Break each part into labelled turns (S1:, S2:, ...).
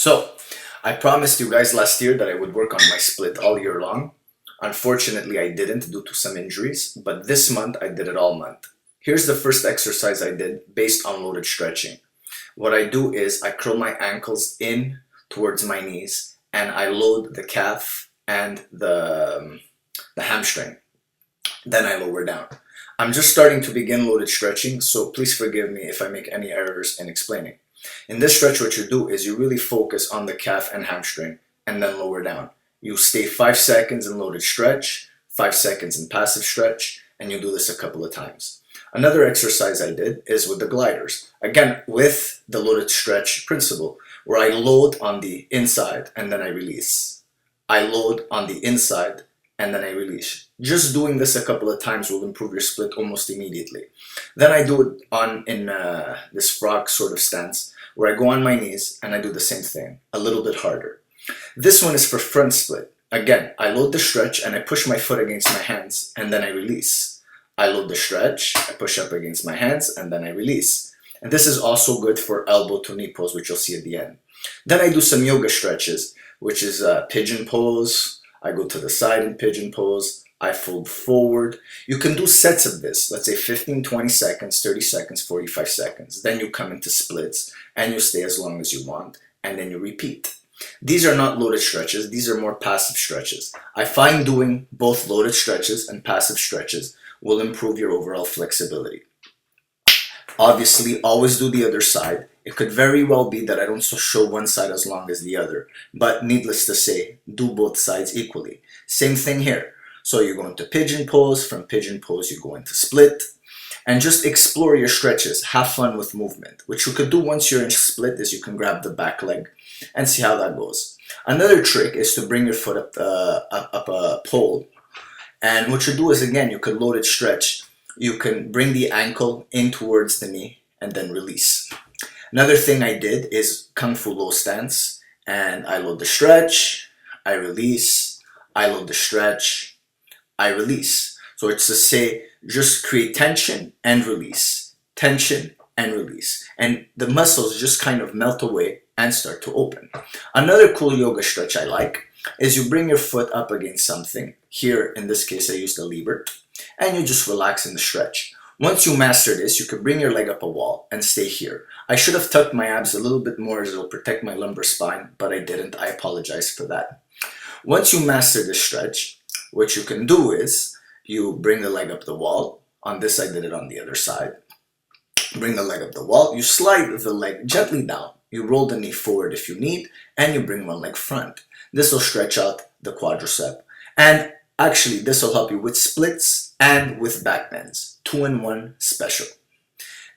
S1: So, I promised you guys last year that I would work on my split all year long. Unfortunately, I didn't due to some injuries, but this month I did it all month. Here's the first exercise I did based on loaded stretching. What I do is I curl my ankles in towards my knees and I load the calf and the hamstring. Then I lower down. I'm just starting to begin loaded stretching, so please forgive me if I make any errors in explaining. In this stretch, what you do is you really focus on the calf and hamstring and then lower down. You stay 5 seconds in loaded stretch, 5 seconds in passive stretch, and you do this a couple of times. Another exercise I did is with the gliders. Again, with the loaded stretch principle, where I load on the inside and then I release. I load on the inside and then I release. Just doing this a couple of times will improve your split almost immediately. Then I do it in this frog sort of stance, where I go on my knees and I do the same thing, a little bit harder. This one is for front split. Again, I load the stretch and I push my foot against my hands and then I release. I load the stretch, I push up against my hands and then I release. And this is also good for elbow to knee pose, which you'll see at the end. Then I do some yoga stretches, which is pigeon pose. I go to the side in pigeon pose. I fold forward. You can do sets of this, let's say 15, 20 seconds, 30 seconds, 45 seconds. Then you come into splits and you stay as long as you want and then you repeat. These are not loaded stretches, these are more passive stretches. I find doing both loaded stretches and passive stretches will improve your overall flexibility. Obviously, always do the other side. It could very well be that I don't show one side as long as the other, but needless to say, do both sides equally. Same thing here. So you go into pigeon pose, from pigeon pose you go into split, and just explore your stretches. Have fun with movement. What you could do once you're in split is you can grab the back leg and see how that goes. Another trick is to bring your foot up a pole, and what you do is, again, you could load it stretch. You can bring the ankle in towards the knee and then release. Another thing I did is Kung Fu low stance, and I load the stretch, I release, I load the stretch, I release. So it's to say, just create tension and release, tension and release. And the muscles just kind of melt away and start to open. Another cool yoga stretch I like is you bring your foot up against something. Here, in this case, I used a lever, and you just relax in the stretch. Once you master this, you can bring your leg up a wall and stay here. I should have tucked my abs a little bit more as it'll protect my lumbar spine, but I didn't. I apologize for that. Once you master this stretch, what you can do is you bring the leg up the wall. On this, I did it on the other side. Bring the leg up the wall. You slide the leg gently down. You roll the knee forward if you need, and you bring one leg front. This will stretch out the quadricep. And actually, this will help you with splits and with back bends. 2-in-1 special.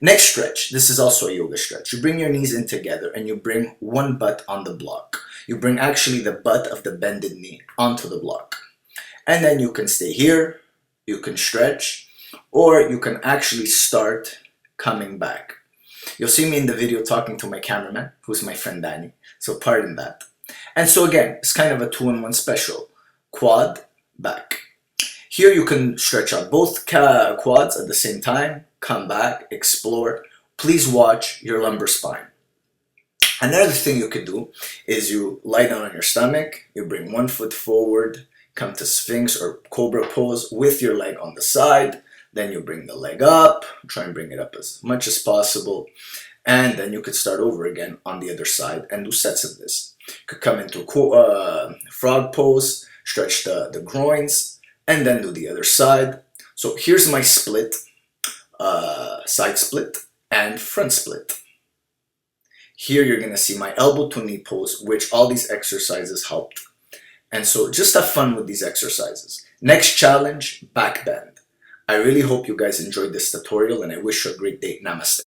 S1: Next stretch, this is also a yoga stretch. You bring your knees in together and you bring one butt on the block. You bring actually the butt of the bended knee onto the block. And then you can stay here, you can stretch, or you can actually start coming back. You'll see me in the video talking to my cameraman, who's my friend Danny, so pardon that. And so again, it's kind of a 2-in-1 special. Quad, back. Here you can stretch out both quads at the same time, come back, explore. Please watch your lumbar spine. Another thing you could do is you lie down on your stomach, you bring one foot forward, come to Sphinx or Cobra pose with your leg on the side. Then you bring the leg up, try and bring it up as much as possible. And then you could start over again on the other side and do sets of this. You could come into frog pose, stretch the groins, and then do the other side. So here's my split, side split and front split. Here you're going to see my elbow to knee pose, which all these exercises helped. And so just have fun with these exercises. Next challenge, back bend. I really hope you guys enjoyed this tutorial and I wish you a great day. Namaste.